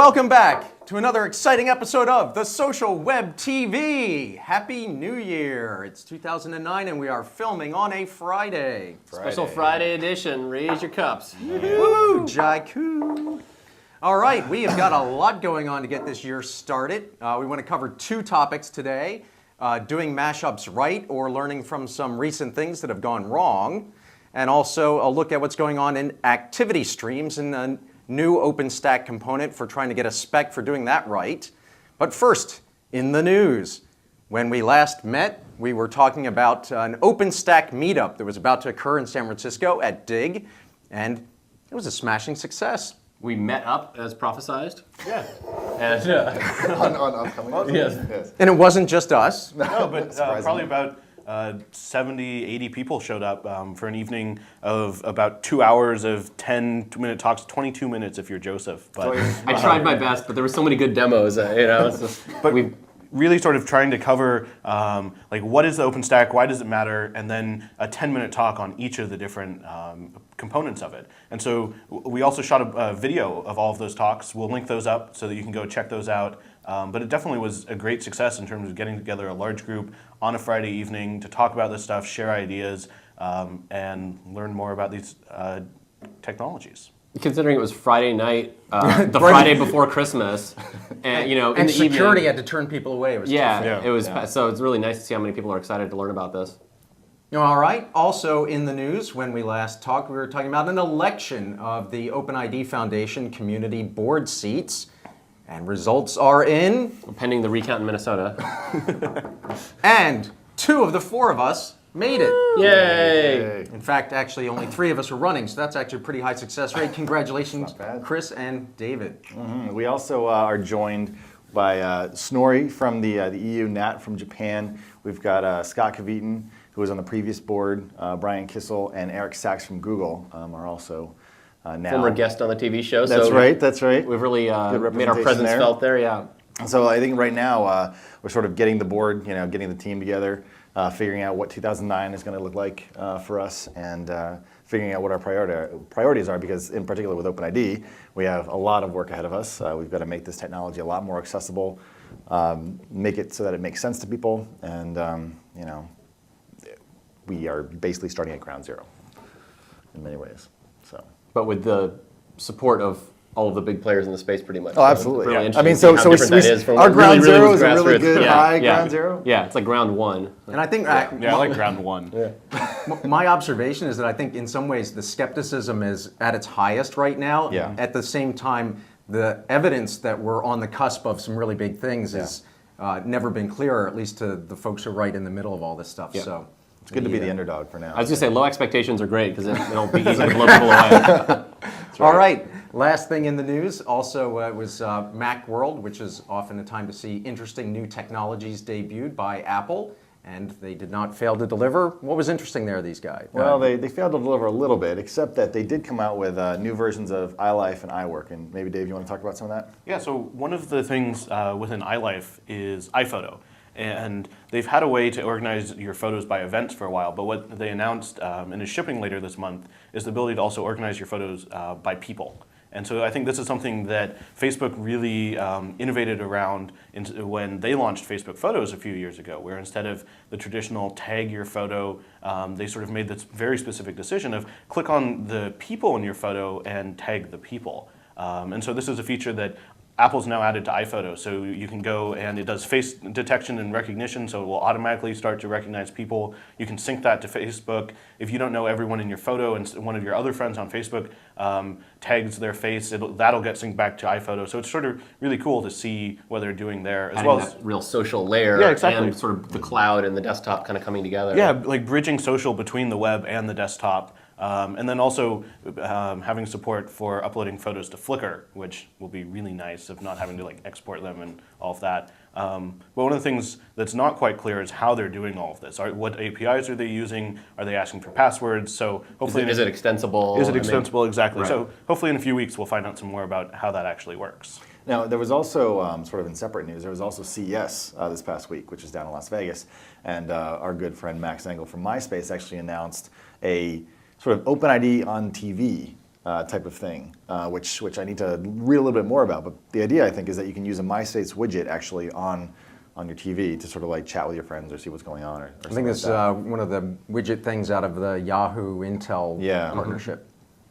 Welcome back to another exciting episode of The Social Web TV. Happy New Year. It's 2009 and we are filming on a Friday. Special Friday edition. Raise your cups. Woo! Jaiku. All right, we have got a lot going on to get this year started. We want to cover two topics today. Doing mashups right or learning from some recent things that have gone wrong. And also a look at what's going on in activity streams and a new OpenStack component for trying to get a spec for doing that right. But first, in the news. When we last met, we were talking about an OpenStack meetup that was about to occur in San Francisco at Dig, and it was a smashing success. We met up as prophesized. Yeah. And on upcoming. Yes. And it wasn't just us. No, but probably about 70, 80 people showed up for an evening of about 2 hours of 10-minute talks, 22 minutes if you're Joseph. But I tried my best, but there were so many good demos. It's just, but we really sort of trying to cover like what is the OpenStack, why does it matter, and then a 10-minute talk on each of the different components of it. And so we also shot a video of all of those talks. We'll link those up so that you can go check those out. But it definitely was a great success in terms of getting together a large group on a Friday evening to talk about this stuff, share ideas, and learn more about these technologies. considering it was Friday night, the Friday before Christmas, and in the security evening, had to turn people away. It was it was. So it's really nice to see how many people are excited to learn about this. All right. Also in the news, when we last talked, we were talking about an election of the OpenID Foundation community board seats. And results are in. Pending the recount in Minnesota. And 2 of the 4 of us made it. Yay! In fact, actually only 3 of us were running, so that's actually a pretty high success rate. Congratulations, Chris and David. Mm-hmm. We also are joined by Snorri from the EU, Nat from Japan. We've got Scott Kavitan, who was on the previous board, Brian Kissel, and Eric Sachs from Google are also now. Former guest on the TV show. That's right, that's right. We've really made our presence felt there, yeah. So I think right now we're sort of getting the board, getting the team together, figuring out what 2009 is going to look like for us, and figuring out what our priorities are, because in particular with OpenID, we have a lot of work ahead of us. We've got to make this technology a lot more accessible, make it so that it makes sense to people, and we are basically starting at ground zero in many ways. So. But with the support of all of the big players in the space, pretty much. Oh, absolutely. Really I mean, so our ground zero is a really good high ground zero. Yeah, it's like ground 1. And I think I like ground 1. My observation is that I think in some ways the skepticism is at its highest right now. Yeah. At the same time, the evidence that we're on the cusp of some really big things has never been clearer, at least to the folks who are right in the middle of all this stuff. Yeah. So it's good to be the underdog for now. I was going to say, low expectations are great because it'll be easy to blow people away. All right, last thing in the news, also was Macworld, which is often a time to see interesting new technologies debuted by Apple, and they did not fail to deliver. What was interesting there, these guys? Well, they failed to deliver a little bit, except that they did come out with new versions of iLife and iWork, and maybe Dave, you want to talk about some of that? Yeah, so one of the things within iLife is iPhoto. And they've had a way to organize your photos by events for a while, but what they announced and is shipping later this month is the ability to also organize your photos by people. And so I think this is something that Facebook really innovated around when they launched Facebook Photos a few years ago, where instead of the traditional tag your photo, they sort of made this very specific decision of click on the people in your photo and tag the people. And so this is a feature that Apple's now added to iPhoto, so you can go and it does face detection and recognition, so it will automatically start to recognize people. You can sync that to Facebook. If you don't know everyone in your photo and one of your other friends on Facebook tags their face, that'll get synced back to iPhoto. So it's sort of really cool to see what they're doing there, as well as that real social layer and sort of the cloud and the desktop kind of coming together. Yeah, like bridging social between the web and the desktop. And then also having support for uploading photos to Flickr, which will be really nice of not having to export them and all of that. But one of the things that's not quite clear is how they're doing all of this. What APIs are they using? Are they asking for passwords? So hopefully, is it extensible? Is it extensible? Exactly. Right. So hopefully in a few weeks we'll find out some more about how that actually works. Now, there was also, sort of in separate news, there was also CES this past week, which is down in Las Vegas. And our good friend Max Engel from MySpace actually announced a sort of OpenID on TV type of thing, which I need to read a little bit more about. But the idea, I think, is that you can use a MySpace widget actually on your TV to sort of like chat with your friends or see what's going on. Or I think it's one of the widget things out of the Yahoo Intel partnership.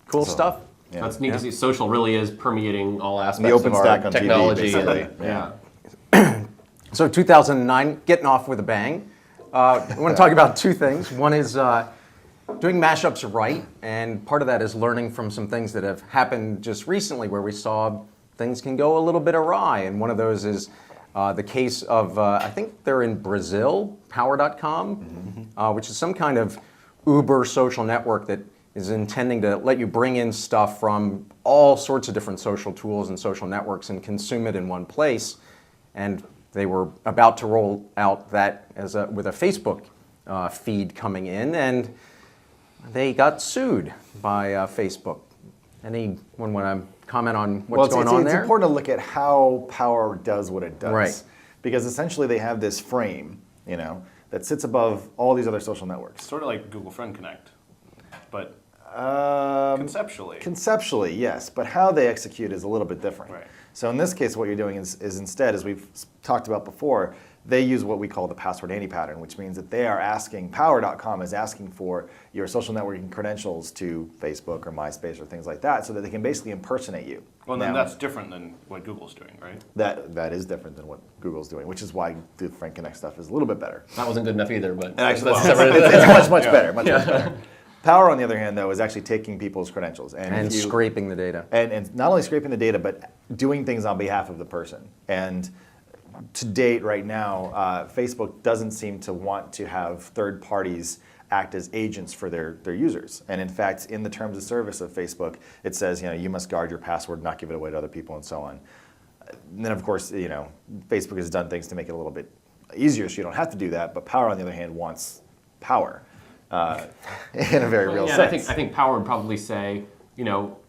Cool stuff. Yeah. That's neat to see. Social really is permeating all aspects The open of our stack on technology. TV, basically. Yeah. So 2009, getting off with a bang. I want to talk about two things. One is doing mashups right, and part of that is learning from some things that have happened just recently where we saw things can go a little bit awry, and one of those is the case of, I think they're in Brazil, Power.com, which is some kind of Uber social network that is intending to let you bring in stuff from all sorts of different social tools and social networks and consume it in one place. And they were about to roll out that as with a Facebook feed coming in, and they got sued by Facebook. Anyone want to comment on what's going on there? It's important to look at how Power does what it does. Right. Because essentially they have this frame, that sits above all these other social networks. Sort of like Google Friend Connect, but conceptually. Conceptually, yes, but how they execute is a little bit different. Right. So in this case, what you're doing is instead, as we've talked about before, they use what we call the password anti-pattern, which means that they are asking, Power.com is asking for your social networking credentials to Facebook or MySpace or things like that, so that they can basically impersonate you. Well, then that's different than what Google's doing, right? That is different than what Google's doing, which is why the Friend Connect stuff is a little bit better. That wasn't good enough either, but Actually, that's separate. it's much better. Much better. Power, on the other hand, though, is actually taking people's credentials and scraping the data. And not only scraping the data, but doing things on behalf of the person. And to date, right now, Facebook doesn't seem to want to have third parties act as agents for their users. And in fact, in the terms of service of Facebook, it says, you must guard your password, not give it away to other people, and so on. And then, of course, Facebook has done things to make it a little bit easier, so you don't have to do that. But Power, on the other hand, wants power. In a very real sense. I think Power would probably say,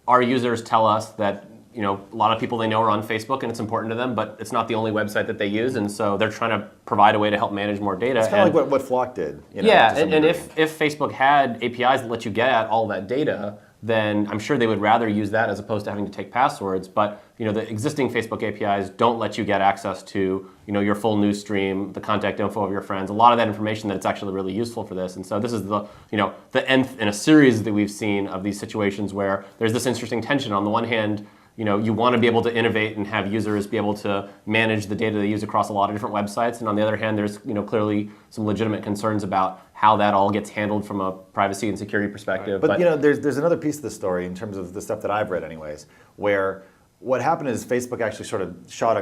our users tell us that, a lot of people they know are on Facebook and it's important to them, but it's not the only website that they use, and so they're trying to provide a way to help manage more data. It's kind of like what Flock did. And if Facebook had APIs that let you get at all that data, then I'm sure they would rather use that as opposed to having to take passwords. But the existing Facebook APIs don't let you get access to your full news stream, the contact info of your friends, a lot of that information that it's actually really useful for this. And so this is the nth in a series that we've seen of these situations where there's this interesting tension. On the one hand, you want to be able to innovate and have users be able to manage the data they use across a lot of different websites. And on the other hand, there's clearly some legitimate concerns about how that all gets handled from a privacy and security perspective. But there's another piece of the story in terms of the stuff that I've read anyways, where what happened is Facebook actually sort of shot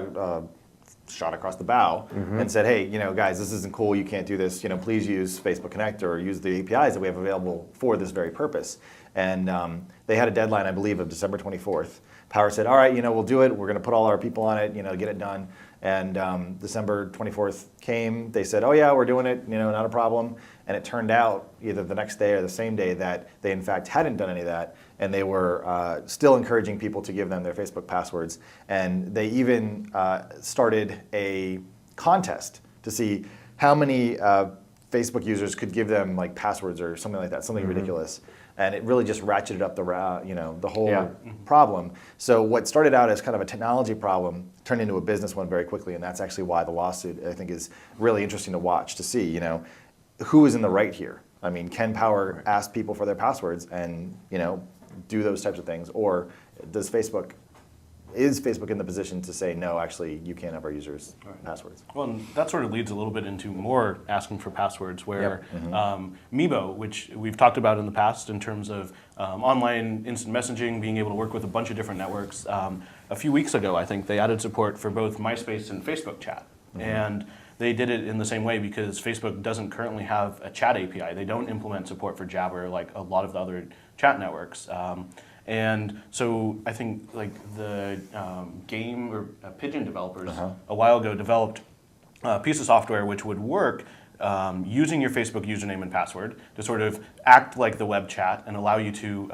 across the bow and said, hey, guys, this isn't cool, you can't do this, please use Facebook Connect or use the APIs that we have available for this very purpose. And they had a deadline, I believe, of December 24th. Power said, all right, we'll do it, we're going to put all our people on it, get it done. And December 24th came, they said, oh yeah, we're doing it, not a problem. And it turned out either the next day or the same day that they in fact hadn't done any of that, and they were still encouraging people to give them their Facebook passwords. And they even started a contest to see how many Facebook users could give them like passwords or something like that, something ridiculous. And it really just ratcheted up the whole problem. So what started out as kind of a technology problem turned into a business one very quickly, and that's actually why the lawsuit, I think, is really interesting to watch, to see, who is in the right here. I mean, can Power ask people for their passwords and, do those types of things, or is Facebook in the position to say, no, actually, you can't have our users' passwords? Well, and that sort of leads a little bit into more asking for passwords, where Meebo, which we've talked about in the past in terms of online instant messaging, being able to work with a bunch of different networks. A few weeks ago, I think, they added support for both MySpace and Facebook chat. And they did it in the same way because Facebook doesn't currently have a chat API. They don't implement support for Jabber like a lot of the other chat networks. And so I think like the game or Pigeon developers a while ago developed a piece of software which would work using your Facebook username and password to sort of act like the web chat and allow you to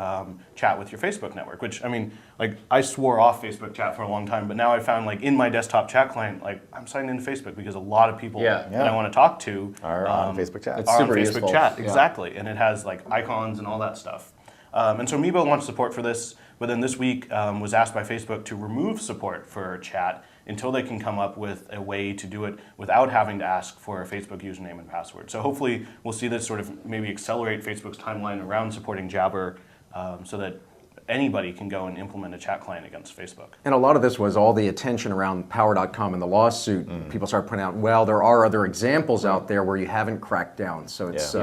chat with your Facebook network, which, I mean, like, I swore off Facebook chat for a long time, but now I found, like, in my desktop chat client, like, I'm signed into Facebook because a lot of people that I want to talk to are on Facebook chat. It's super Facebook useful. chat, exactly, and it has, like, icons and all that stuff. And so Meebo launched support for this, but then this week was asked by Facebook to remove support for chat until they can come up with a way to do it without having to ask for a Facebook username and password. So hopefully we'll see this sort of maybe accelerate Facebook's timeline around supporting Jabber so that anybody can go and implement a chat client against Facebook. And a lot of this was all the attention around Power.com and the lawsuit. People started pointing out, well, there are other examples out there where you haven't cracked down. So it's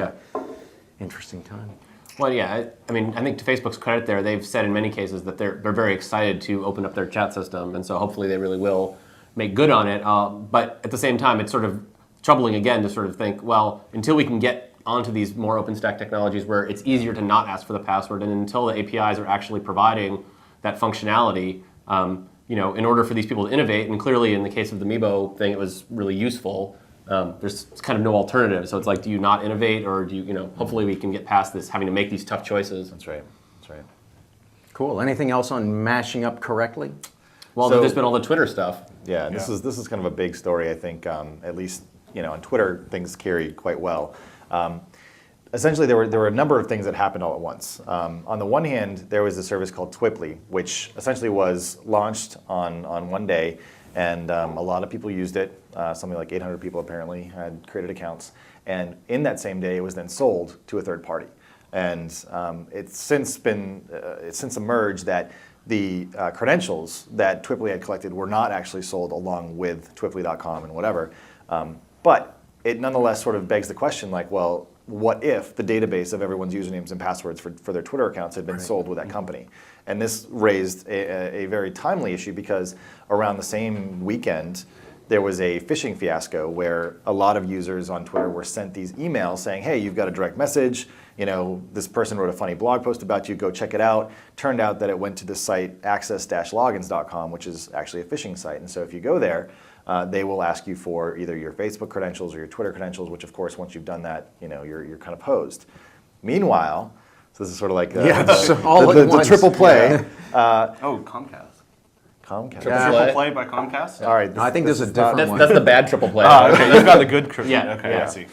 interesting time. Well, yeah, I mean, I think to Facebook's credit there, they've said in many cases that they're very excited to open up their chat system, and so hopefully they really will make good on it. But at the same time, it's sort of troubling again to sort of think, well, until we can get onto these more open stack technologies where it's easier to not ask for the password, and until the APIs are actually providing that functionality, in order for these people to innovate, and clearly in the case of the Meebo thing, it was really useful. There's kind of no alternative. So it's like, do you not innovate, or do you, hopefully we can get past this having to make these tough choices. That's right. That's right. Cool. Anything else on mashing up correctly? Well, So- there's been all the Twitter stuff. Yeah, this is kind of a big story. I think at least on Twitter things carry quite well. Essentially, there were a number of things that happened all at once. On the one hand, there was a service called Twiply, which essentially was launched on one day, and a lot of people used it. Something like 800 people apparently had created accounts, and in that same day, it was then sold to a third party. And it's since emerged that the credentials that Twiply had collected were not actually sold along with Twiply.com and whatever. But it nonetheless sort of begs the question, like, well, what if the database of everyone's usernames and passwords for their Twitter accounts had been sold with that company? And this raised a very timely issue because around the same weekend, there was a phishing fiasco where a lot of users on Twitter were sent these emails saying, hey, you've got a direct message, this person wrote a funny blog post about you, go check it out. Turned out that it went to the site access-logins.com, which is actually a phishing site. And so if you go there, they will ask you for either your Facebook credentials or your Twitter credentials, which of course, once you've done that, you're kind of hosed. Meanwhile, so this is sort of like the triple play. Comcast. Comcast. Triple play by Comcast? All right. I think this is a different one. That's the bad triple play. Oh, okay, you've got the good crypto. Yeah, Okay, yeah. I see.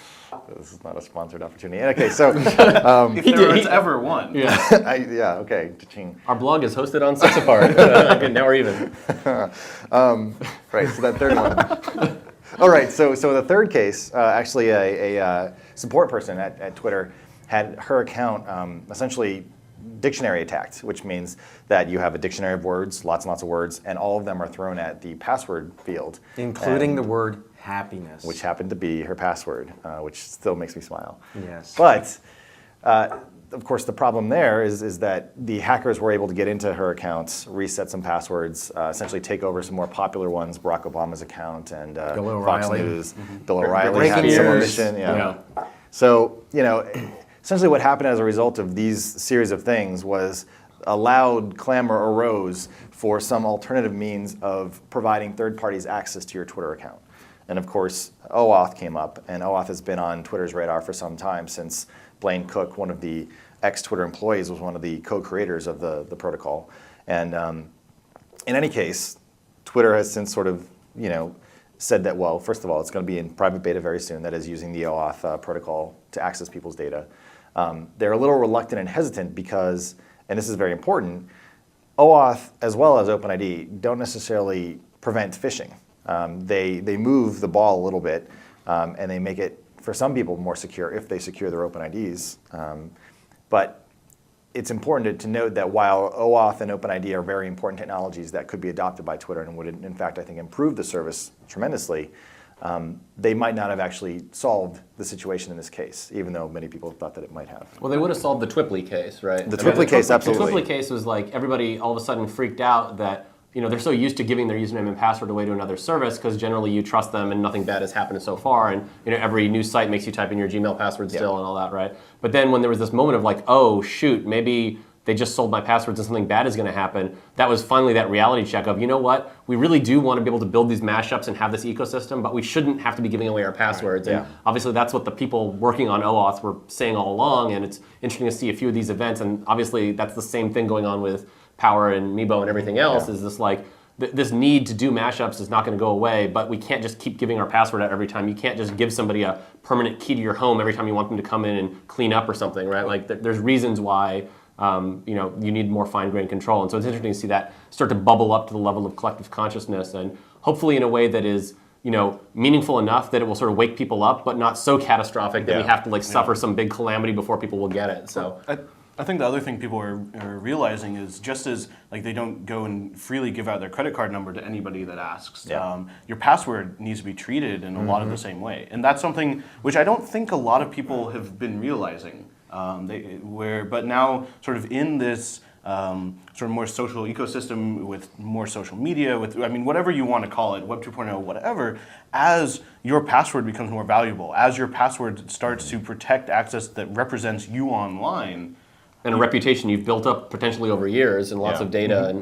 This is not a sponsored opportunity. Okay, so If there was ever one. okay. Cha-ching. Our blog is hosted on Six Apart. Okay, now we're even. Right, so that third one. All right, so the third case, actually a support person at Twitter had her account essentially dictionary attacked, which means that you have a dictionary of words, lots and lots of words, and all of them are thrown at the password field. Including the word happiness. Which happened to be her password, which still makes me smile. Yes. But of course, the problem there is that the hackers were able to get into her accounts, reset some passwords, essentially take over some more popular ones, Barack Obama's account and Bill Fox O'Reilly. News. Bill O'Reilly Breaking had some news. omission. So, essentially what happened as a result of these series of things was a loud clamor arose for some alternative means of providing third parties access to your Twitter account. And of course, OAuth came up, and OAuth has been on Twitter's radar for some time since Blaine Cook, one of the ex-Twitter employees, was one of the co-creators of the protocol. And in any case, Twitter has since sort of, said that, well, first of all, it's going to be in private beta very soon, that is using the OAuth protocol to access people's data. They're a little reluctant and hesitant because, and this is very important, OAuth as well as OpenID don't necessarily prevent phishing. They move the ball a little bit, and they make it, for some people, more secure if they secure their OpenIDs. But it's important to note that while OAuth and OpenID are very important technologies that could be adopted by Twitter and would, in fact, I think, improve the service tremendously, they might not have actually solved the situation in this case, even though many people thought that it might have. Well, they would have solved the Twiply case, right? The Twiply case, absolutely. The Twiply case was like everybody all of a sudden freaked out that they're so used to giving their username and password away to another service because generally you trust them and nothing bad has happened so far, and every new site makes you type in your Gmail password still and all that, right? But then when there was this moment of like, oh shoot, maybe they just sold my passwords and something bad is going to happen, that was finally that reality check of, what, we really do want to be able to build these mashups and have this ecosystem, but we shouldn't have to be giving away our passwords. Right. And obviously that's what the people working on OAuth were saying all along, and it's interesting to see a few of these events, and obviously that's the same thing going on with Power and Meebo and everything else, is this like, this need to do mashups is not going to go away, but we can't just keep giving our password out every time. You can't just give somebody a permanent key to your home every time you want them to come in and clean up or something, right? Like there's reasons why you need more fine-grained control. And so it's interesting to see that start to bubble up to the level of collective consciousness, and hopefully in a way that is meaningful enough that it will sort of wake people up, but not so catastrophic that we have to suffer some big calamity before people will get it. So I think the other thing people are realizing is just as they don't go and freely give out their credit card number to anybody that asks, your password needs to be treated in a lot of the same way. And that's something which I don't think a lot of people have been realizing. But now sort of in this sort of more social ecosystem with more social media, with whatever you want to call it, Web 2.0, whatever, as your password becomes more valuable, as your password starts to protect access that represents you online. And a reputation you've built up potentially over years and lots of data.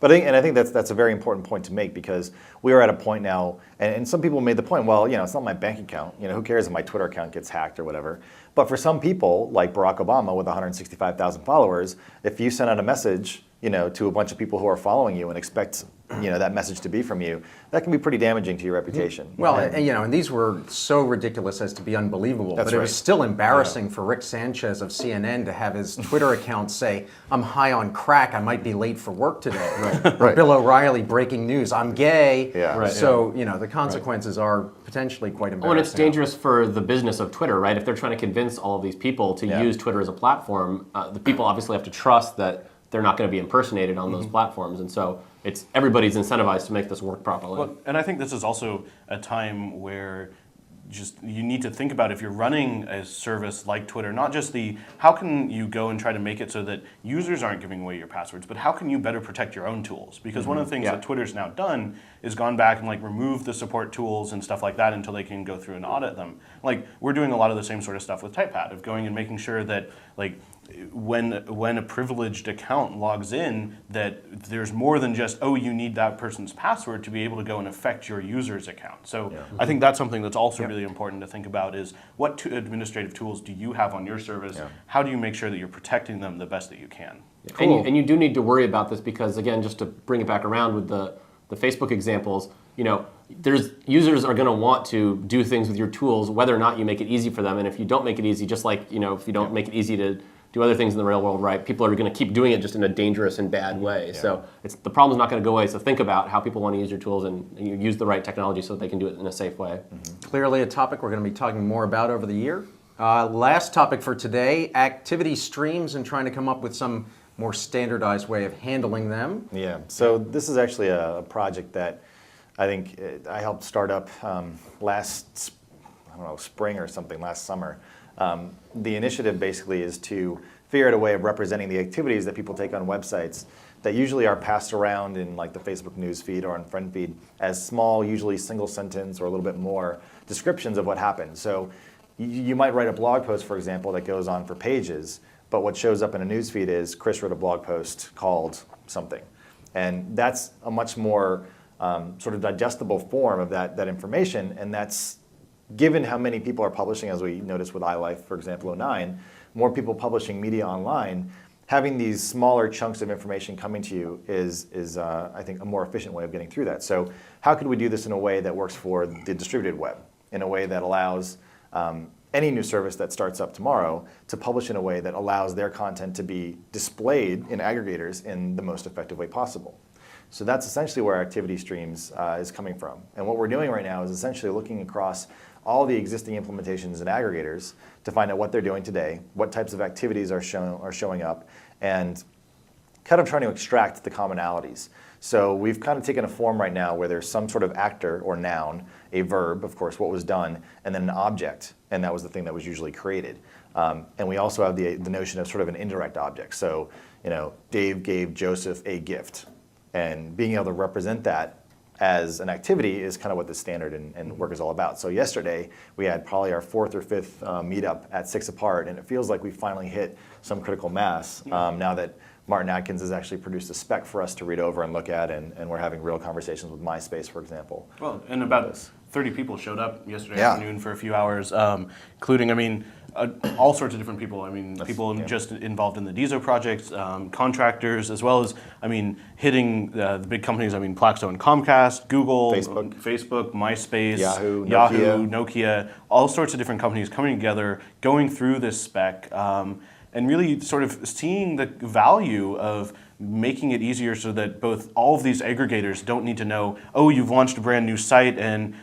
But I think that's a very important point to make, because we are at a point now, and some people made the point, well, it's not my bank account. Who cares if my Twitter account gets hacked or whatever? But for some people, like Barack Obama with 165,000 followers, if you send out a message, to a bunch of people who are following you and expect, that message to be from you, that can be pretty damaging to your reputation. Well, and these were so ridiculous as to be unbelievable. That's but it was still embarrassing for Rick Sanchez of CNN to have his Twitter account say, "I'm high on crack. I might be late for work today." Or Bill O'Reilly, breaking news, "I'm gay." So the consequences are potentially quite embarrassing. Well, and it's dangerous for the business of Twitter, right? If they're trying to convince all of these people to use Twitter as a platform, the people obviously have to trust that they're not going to be impersonated on those platforms, and so everybody's incentivized to make this work properly. Well, and I think this is also a time where you need to think about, if you're running a service like Twitter, not just how can you go and try to make it so that users aren't giving away your passwords, but how can you better protect your own tools? Because one of the things that Twitter's now done is gone back and removed the support tools and stuff like that until they can go through and audit them. We're doing a lot of the same sort of stuff with TypePad, of going and making sure that when a privileged account logs in, that there's more than just, you need that person's password to be able to go and affect your user's account. So I think that's something that's also really important to think about, is what administrative tools do you have on your service? How do you make sure that you're protecting them the best that you can? Cool. And you do need to worry about this, because again, just to bring it back around with the Facebook examples, there's users are going to want to do things with your tools, whether or not you make it easy for them. And if you don't make it easy, just like if you don't make it easy to do other things in the real world, right? People are going to keep doing it just in a dangerous and bad way. So the problem's not going to go away. So think about how people want to use your tools, and you use the right technology so that they can do it in a safe way. Clearly a topic we're going to be talking more about over the year. Last topic for today, activity streams, and trying to come up with some more standardized way of handling them. Yeah, so this is actually a project that I think I helped start up last, spring or something, last summer. The initiative basically is to figure out a way of representing the activities that people take on websites that usually are passed around in the Facebook news feed or on friend feed as small, usually single sentence or a little bit more descriptions of what happened. So you might write a blog post, for example, that goes on for pages, but what shows up in a news feed is Chris wrote a blog post called something. And that's a much more sort of digestible form of that information, and that's given how many people are publishing, as we noticed with iLife, for example, 09, more people publishing media online, having these smaller chunks of information coming to you is I think, a more efficient way of getting through that. So how could we do this in a way that works for the distributed web, in a way that allows any new service that starts up tomorrow to publish in a way that allows their content to be displayed in aggregators in the most effective way possible? So that's essentially where activity streams is coming from. And what we're doing right now is essentially looking across all the existing implementations and aggregators to find out what they're doing today, what types of activities are showing up, and kind of trying to extract the commonalities. So we've kind of taken a form right now where there's some sort of actor or noun, a verb, of course, what was done, and then an object, and that was the thing that was usually created. And we also have the notion of sort of an indirect object. So, Dave gave Joseph a gift, and being able to represent that as an activity is kind of what the standard and work is all about. So yesterday, we had probably our 4th or 5th meetup at 6 apart, and it feels like we finally hit some critical mass now that Martin Atkins has actually produced a spec for us to read over and look at, and we're having real conversations with MySpace, for example. Well, and about 30 people showed up yesterday afternoon for a few hours, including, all sorts of different people. People just involved in the DISO projects, contractors, as well as, hitting the big companies, Plaxo and Comcast, Google, Facebook, MySpace, Yahoo, Nokia, all sorts of different companies coming together, going through this spec, and really sort of seeing the value of making it easier so that both all of these aggregators don't need to know, oh, you've launched a brand new site and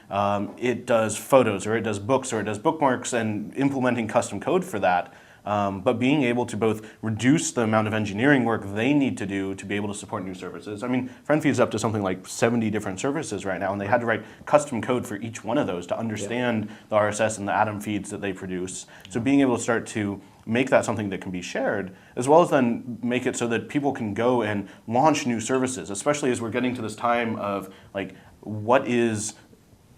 it does photos or it does books or it does bookmarks, and implementing custom code for that. But being able to both reduce the amount of engineering work they need to do to be able to support new services. I mean, FriendFeed's up to something like 70 different services right now, and they had to write custom code for each one of those to understand the RSS and the Atom feeds that they produce. So being able to start to make that something that can be shared, as well as then make it so that people can go and launch new services, especially as we're getting to this time of like, what is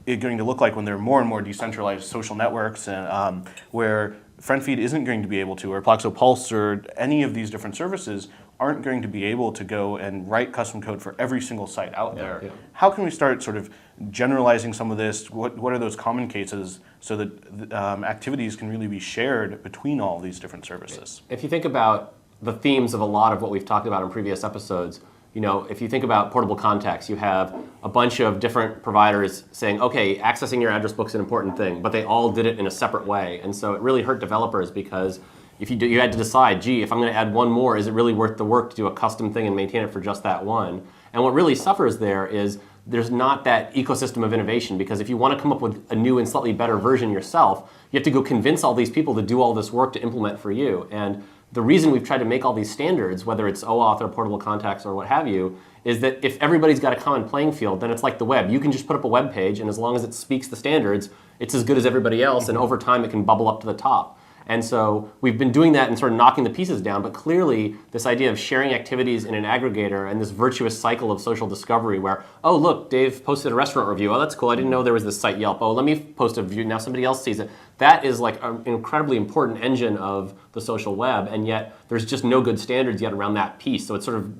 it going to look like when there are more and more decentralized social networks, and where FriendFeed isn't going to be able to, or Plaxo Pulse, or any of these different services aren't going to be able to go and write custom code for every single site out there. Yeah. How can we start sort of generalizing some of this? What are those common cases so that activities can really be shared between all these different services? If you think about the themes of a lot of what we've talked about in previous episodes, if you think about portable contacts, you have a bunch of different providers saying, okay, accessing your address book is an important thing, but they all did it in a separate way. And so it really hurt developers, because if you had to decide, gee, if I'm going to add one more, is it really worth the work to do a custom thing and maintain it for just that one? And what really suffers there is there's not that ecosystem of innovation, because if you want to come up with a new and slightly better version yourself, you have to go convince all these people to do all this work to implement for you. And the reason we've tried to make all these standards, whether it's OAuth or portable contacts or what have you, is that if everybody's got a common playing field, then it's like the web. You can just put up a web page, and as long as it speaks the standards, it's as good as everybody else, and over time it can bubble up to the top. And so we've been doing that and sort of knocking the pieces down, but clearly this idea of sharing activities in an aggregator and this virtuous cycle of social discovery where, oh, look, Dave posted a restaurant review. Oh, that's cool. I didn't know there was this site Yelp. Oh, let me post a review. Now somebody else sees it. That is like an incredibly important engine of the social web, and yet there's just no good standards yet around that piece. So it's sort of,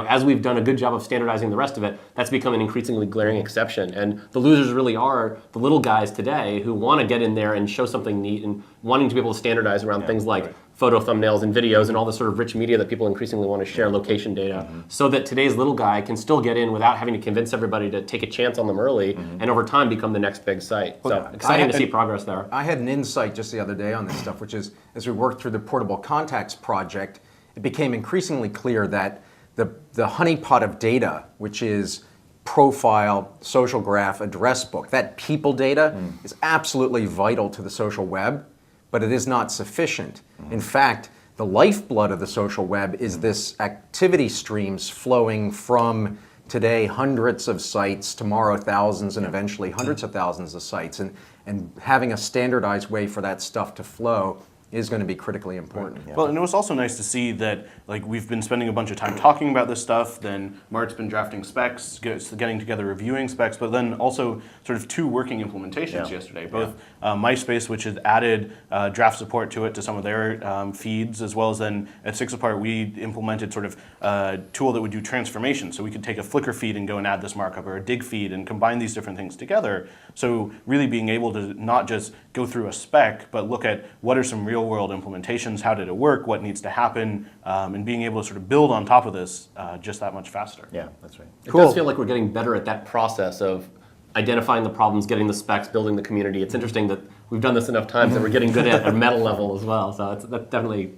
as we've done a good job of standardizing the rest of it, that's become an increasingly glaring exception. And the losers really are the little guys today who want to get in there and show something neat and wanting to be able to standardize around things like photo thumbnails and videos and all the sort of rich media that people increasingly want to share, location data, so that today's little guy can still get in without having to convince everybody to take a chance on them early and over time become the next big site. So exciting to see progress there. I had an insight just the other day on this stuff, which is as we worked through the Portable Contacts project, it became increasingly clear that the honeypot of data, which is profile, social graph, address book, that people data is absolutely vital to the social web, but it is not sufficient. In fact, the lifeblood of the social web is this activity streams flowing from today hundreds of sites, tomorrow thousands, and eventually hundreds of thousands of sites. And having a standardized way for that stuff to flow is going to be critically important. Right. Yeah. Well, and it was also nice to see that we've been spending a bunch of time talking about this stuff, then Mart's been drafting specs, getting together reviewing specs, but then also sort of two working implementations yesterday. Both MySpace, which had added draft support to it to some of their feeds, as well as then at 6 Apart we implemented sort of a tool that would do transformation. So we could take a Flickr feed and go and add this markup, or a Dig feed, and combine these different things together. So really being able to not just go through a spec, but look at what are some real world implementations, how did it work, what needs to happen, and being able to sort of build on top of this just that much faster. Yeah, that's right. It does feel like we're getting better at that process of identifying the problems, getting the specs, building the community. It's interesting that we've done this enough times that we're getting good at a meta level as well. So that's definitely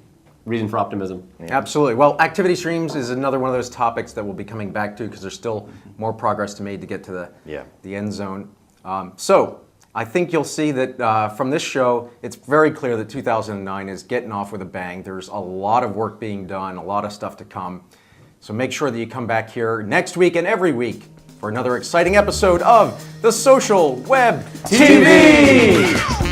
reason for optimism. Yeah. Absolutely. Well, activity streams is another one of those topics that we'll be coming back to because there's still more progress to make to get to the end zone. So I think you'll see that from this show, it's very clear that 2009 is getting off with a bang. There's a lot of work being done, a lot of stuff to come. So make sure that you come back here next week and every week for another exciting episode of The Social Web TV!